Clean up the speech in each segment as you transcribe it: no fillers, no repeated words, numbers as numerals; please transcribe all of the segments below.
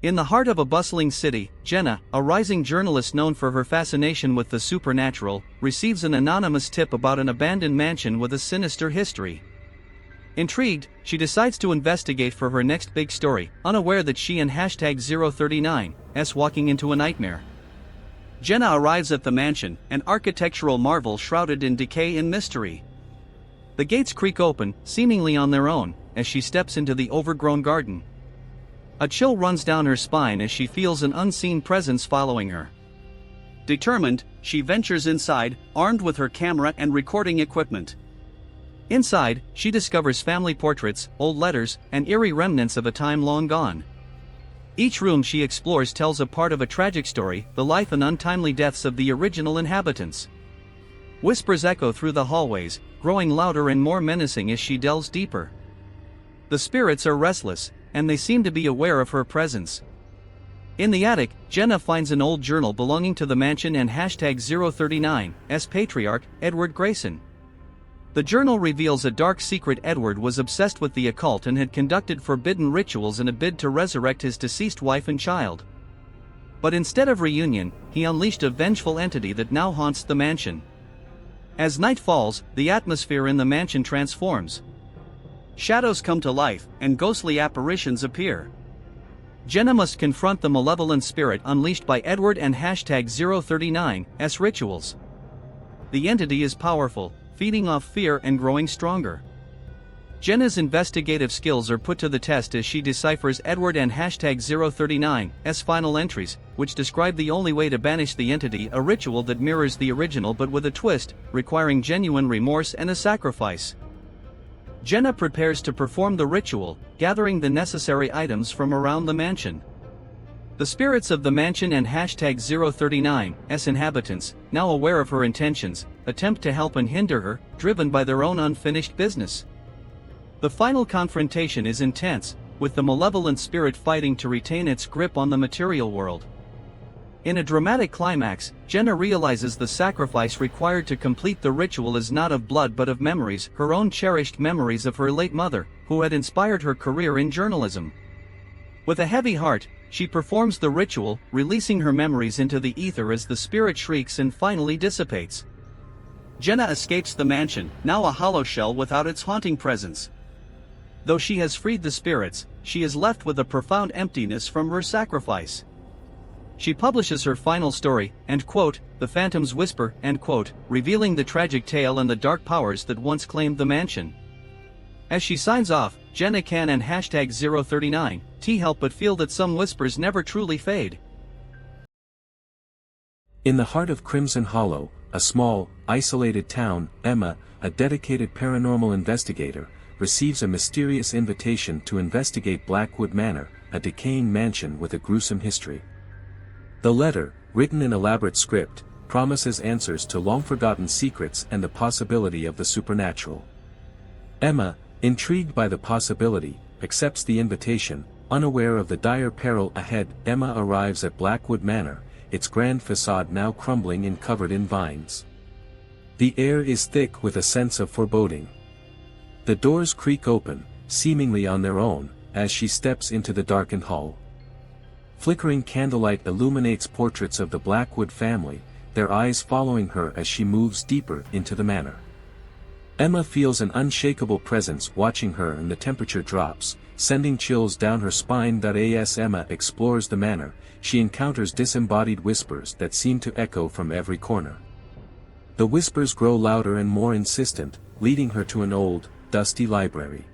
In the heart of a bustling city, Jenna, a rising journalist known for her fascination with the supernatural, receives an anonymous tip about an abandoned mansion with a sinister history. Intrigued, she decides to investigate for her next big story, unaware that she and #039's walking into a nightmare. Jenna arrives at the mansion, an architectural marvel shrouded in decay and mystery. The gates creak open, seemingly on their own, as she steps into the overgrown garden. A chill runs down her spine as she feels an unseen presence following her. Determined, she ventures inside, armed with her camera and recording equipment. Inside, she discovers family portraits, old letters, and eerie remnants of a time long gone. Each room she explores tells a part of a tragic story, the life and untimely deaths of the original inhabitants. Whispers echo through the hallways, growing louder and more menacing as she delves deeper. The spirits are restless, and they seem to be aware of her presence. In the attic, Jenna finds an old journal belonging to the mansion and #039's patriarch, Edward Grayson. The journal reveals a dark secret. Edward was obsessed with the occult and had conducted forbidden rituals in a bid to resurrect his deceased wife and child. But instead of reunion, he unleashed a vengeful entity that now haunts the mansion. As night falls, the atmosphere in the mansion transforms. Shadows come to life, and ghostly apparitions appear. Jenna must confront the malevolent spirit unleashed by Edward and #039's rituals. The entity is powerful, feeding off fear and growing stronger. Jenna's investigative skills are put to the test as she deciphers Edward and #039's final entries, which describe the only way to banish the entity, a ritual that mirrors the original but with a twist, requiring genuine remorse and a sacrifice. Jenna prepares to perform the ritual, gathering the necessary items from around the mansion. The spirits of the mansion and #039's inhabitants, now aware of her intentions, attempt to help and hinder her, driven by their own unfinished business. The final confrontation is intense, with the malevolent spirit fighting to retain its grip on the material world. In a dramatic climax, Jenna realizes the sacrifice required to complete the ritual is not of blood but of memories, her own cherished memories of her late mother, who had inspired her career in journalism. With a heavy heart, she performs the ritual, releasing her memories into the ether as the spirit shrieks and finally dissipates. Jenna escapes the mansion, now a hollow shell without its haunting presence. Though she has freed the spirits, she is left with a profound emptiness from her sacrifice. She publishes her final story, and quote, "The Phantom's Whisper," end quote, revealing the tragic tale and the dark powers that once claimed the mansion. As she signs off, Jenna can and #039 help but feel that some whispers never truly fade. In the heart of Crimson Hollow, a small, isolated town, Emma, a dedicated paranormal investigator, receives a mysterious invitation to investigate Blackwood Manor, a decaying mansion with a gruesome history. The letter, written in elaborate script, promises answers to long-forgotten secrets and the possibility of the supernatural. Emma, intrigued by the possibility, accepts the invitation, unaware of the dire peril ahead. Emma arrives at Blackwood Manor, its grand facade now crumbling and covered in vines. The air is thick with a sense of foreboding. The doors creak open, seemingly on their own, as she steps into the darkened hall. Flickering candlelight illuminates portraits of the Blackwood family, their eyes following her as she moves deeper into the manor. Emma feels an unshakable presence watching her, and the temperature drops, sending chills down her spine. As Emma explores the manor, she encounters disembodied whispers that seem to echo from every corner. The whispers grow louder and more insistent, leading her to an old, dusty library.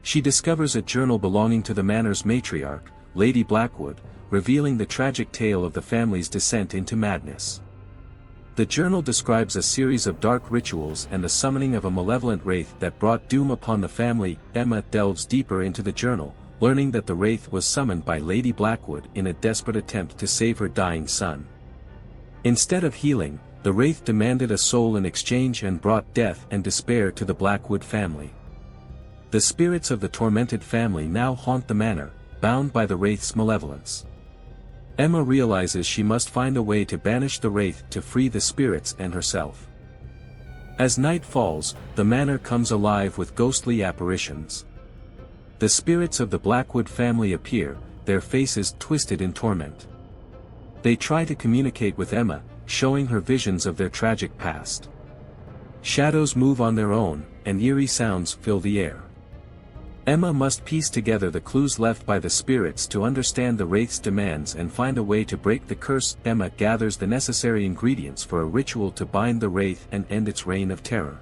She discovers a journal belonging to the manor's matriarch, Lady Blackwood, revealing the tragic tale of the family's descent into madness. The journal describes a series of dark rituals and the summoning of a malevolent wraith that brought doom upon the family. Emma delves deeper into the journal, learning that the wraith was summoned by Lady Blackwood in a desperate attempt to save her dying son. Instead of healing, the wraith demanded a soul in exchange and brought death and despair to the Blackwood family. The spirits of the tormented family now haunt the manor, bound by the wraith's malevolence. Emma realizes she must find a way to banish the wraith to free the spirits and herself. As night falls, the manor comes alive with ghostly apparitions. The spirits of the Blackwood family appear, their faces twisted in torment. They try to communicate with Emma, showing her visions of their tragic past. Shadows move on their own, and eerie sounds fill the air. Emma must piece together the clues left by the spirits to understand the Wraith's demands and find a way to break the curse. Emma gathers the necessary ingredients for a ritual to bind the Wraith and end its reign of terror.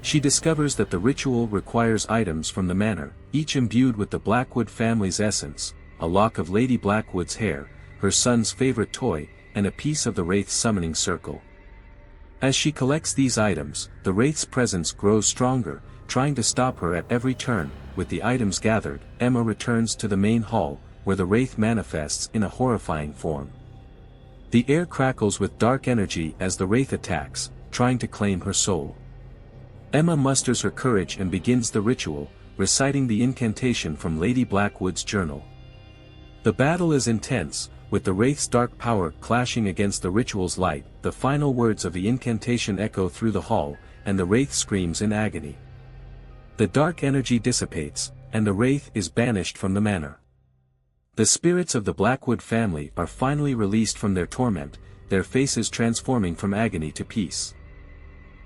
She discovers that the ritual requires items from the manor, each imbued with the Blackwood family's essence: a lock of Lady Blackwood's hair, her son's favorite toy, and a piece of the Wraith's summoning circle. As she collects these items, the Wraith's presence grows stronger, trying to stop her at every turn. With the items gathered, Emma returns to the main hall, where the Wraith manifests in a horrifying form. The air crackles with dark energy as the Wraith attacks, trying to claim her soul. Emma musters her courage and begins the ritual, reciting the incantation from Lady Blackwood's journal. The battle is intense, with the Wraith's dark power clashing against the ritual's light. The final words of the incantation echo through the hall, and the Wraith screams in agony. The dark energy dissipates, and the Wraith is banished from the manor. The spirits of the Blackwood family are finally released from their torment, their faces transforming from agony to peace.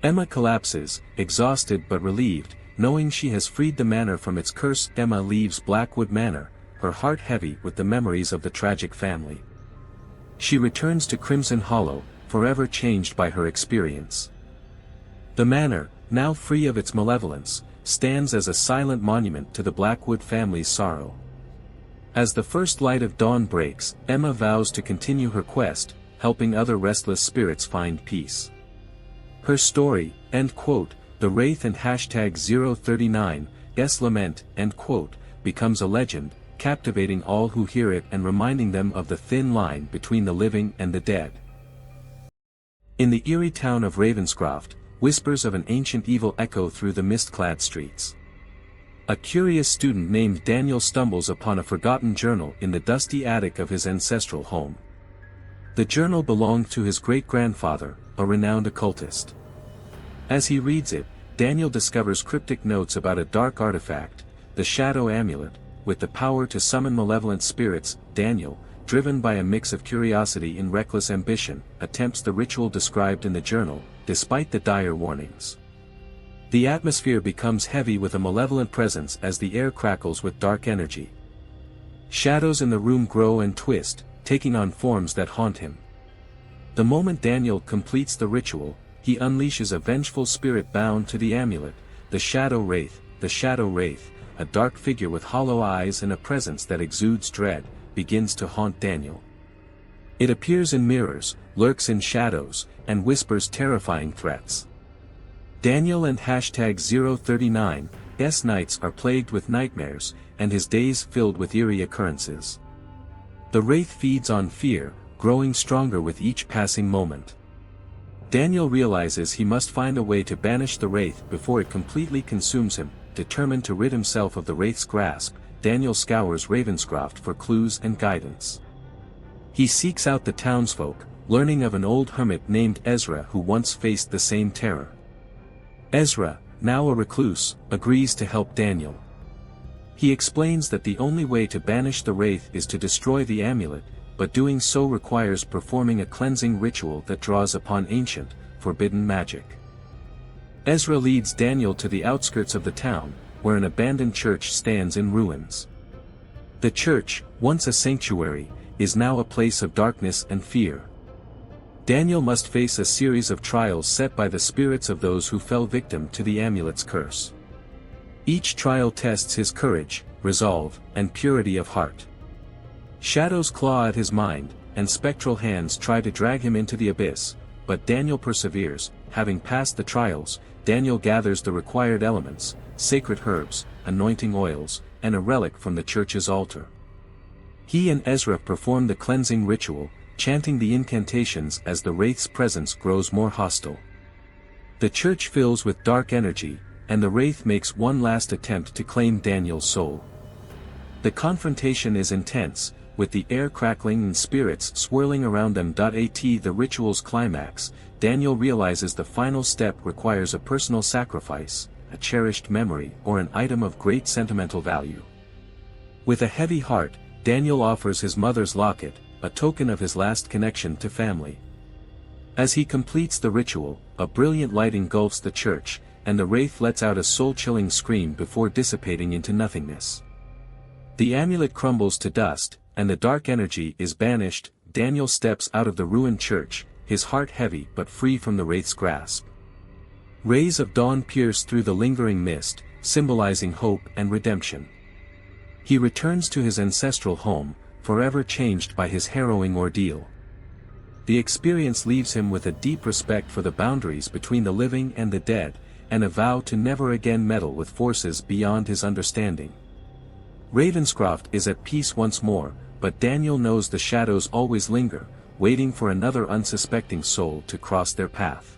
Emma collapses, exhausted but relieved, knowing she has freed the manor from its curse. Emma leaves Blackwood Manor, her heart heavy with the memories of the tragic family. She returns to Crimson Hollow, forever changed by her experience. The manor, now free of its malevolence, stands as a silent monument to the Blackwood family's sorrow. As the first light of dawn breaks, Emma vows to continue her quest, helping other restless spirits find peace. Her story, end quote, the Wraith and #039, Lament, end quote, becomes a legend, captivating all who hear it and reminding them of the thin line between the living and the dead. In the eerie town of Ravenscroft, whispers of an ancient evil echo through the mist-clad streets. A curious student named Daniel stumbles upon a forgotten journal in the dusty attic of his ancestral home. The journal belonged to his great-grandfather, a renowned occultist. As he reads it, Daniel discovers cryptic notes about a dark artifact, the Shadow Amulet, with the power to summon malevolent spirits. Daniel, driven by a mix of curiosity and reckless ambition, attempts the ritual described in the journal, despite the dire warnings. The atmosphere becomes heavy with a malevolent presence as the air crackles with dark energy. Shadows in the room grow and twist, taking on forms that haunt him. The moment Daniel completes the ritual, he unleashes a vengeful spirit bound to the amulet, the Shadow Wraith. The Shadow Wraith, a dark figure with hollow eyes and a presence that exudes dread, begins to haunt Daniel. It appears in mirrors, lurks in shadows, and whispers terrifying threats. Daniel and #039's nights are plagued with nightmares, and his days filled with eerie occurrences. The Wraith feeds on fear, growing stronger with each passing moment. Daniel realizes he must find a way to banish the Wraith before it completely consumes him. Determined to rid himself of the Wraith's grasp, Daniel scours Ravenscroft for clues and guidance. He seeks out the townsfolk, learning of an old hermit named Ezra who once faced the same terror. Ezra, now a recluse, agrees to help Daniel. He explains that the only way to banish the Wraith is to destroy the amulet, but doing so requires performing a cleansing ritual that draws upon ancient, forbidden magic. Ezra leads Daniel to the outskirts of the town, where an abandoned church stands in ruins. The church, once a sanctuary, is now a place of darkness and fear. Daniel must face a series of trials set by the spirits of those who fell victim to the amulet's curse. Each trial tests his courage, resolve, and purity of heart. Shadows claw at his mind, and spectral hands try to drag him into the abyss, but Daniel perseveres. Having passed the trials, Daniel gathers the required elements, sacred herbs, anointing oils, and a relic from the church's altar. He and Ezra perform the cleansing ritual, chanting the incantations as the Wraith's presence grows more hostile. The church fills with dark energy, and the Wraith makes one last attempt to claim Daniel's soul. The confrontation is intense, with the air crackling and spirits swirling around them. At the ritual's climax, Daniel realizes the final step requires a personal sacrifice, a cherished memory, or an item of great sentimental value. With a heavy heart, Daniel offers his mother's locket, a token of his last connection to family. As he completes the ritual, a brilliant light engulfs the church, and the Wraith lets out a soul-chilling scream before dissipating into nothingness. The amulet crumbles to dust, and the dark energy is banished. Daniel steps out of the ruined church, his heart heavy but free from the Wraith's grasp. Rays of dawn pierce through the lingering mist, symbolizing hope and redemption. He returns to his ancestral home, forever changed by his harrowing ordeal. The experience leaves him with a deep respect for the boundaries between the living and the dead, and a vow to never again meddle with forces beyond his understanding. Ravenscroft is at peace once more, but Daniel knows the shadows always linger, waiting for another unsuspecting soul to cross their path.